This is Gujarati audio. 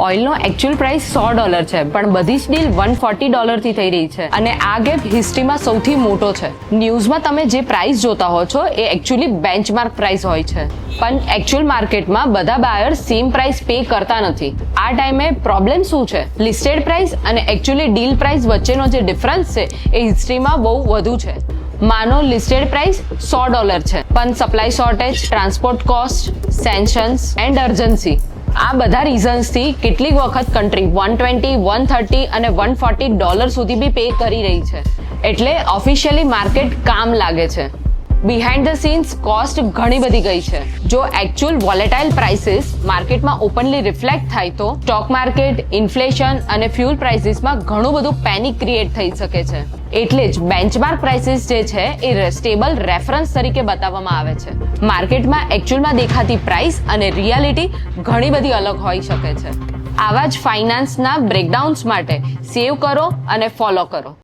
ઓઇલનો એકચ્યુઅલ પ્રાઇસ $100 છે, પણ બધી જ ડીલ $140 થી થઈ રહી છે અને આ ગેપ હિસ્ટ્રીમાં સૌથી મોટો છે. ન્યૂઝમાં તમે જે પ્રાઇસ જોતા હો છો એ એકચ્યુઅલી બેન્ચમાર્ક પ્રાઇસ હોય છે, પણ એકચ્યુઅલ માર્કેટમાં બધા બાયર સેમ પ્રાઇસ પે કરતા નથી. આ ટાઈમે પ્રોબ્લેમ શું છે? લિસ્ટેડ પ્રાઇસ અને એકચ્યુઅલી ડીલ પ્રાઇસ વચ્ચેનો જે ડિફરન્સ છે એ હિસ્ટ્રીમાં બહુ વધુ છે. માનો લિસ્ટેડ પ્રાઇસ $100 છે, પણ supply shortage, transport cost, sanctions and urgency આ બધા રીઝન્સથી કેટલીક વખત કન્ટ્રી $120, $130 અને $140 સુધી બી પે કરી રહી છે. એટલે ઓફિશિયલી માર્કેટ કામ લાગે છે. બિહાઇન્ડ ધ સીન્સ કોસ્ટ ઘણી બધી ગઈ છે. જો એકચ્યુઅલ વોલેટાઇલ પ્રાઇસીસ માર્કેટમાં ઓપનલી રિફ્લેક્ટ થાય તો સ્ટોક માર્કેટ, ઇન્ફ્લેશન અને ફ્યુલ પ્રાઇસીસમાં ઘણું બધું પેનિક ક્રિએટ થઈ શકે છે. એટલે જ બેન્ચમાર્ક પ્રાઇસીસ જે છે એ સ્ટેબલ રેફરન્સ તરીકે બતાવવામાં આવે છે. માર્કેટમાં એકચ્યુઅલમાં દેખાતી પ્રાઇસ અને રિયાલિટી ઘણી બધી અલગ હોઈ શકે છે. આવા જ ફાઇનાન્સના બ્રેકડાઉન્સ માટે સેવ કરો અને ફોલો કરો.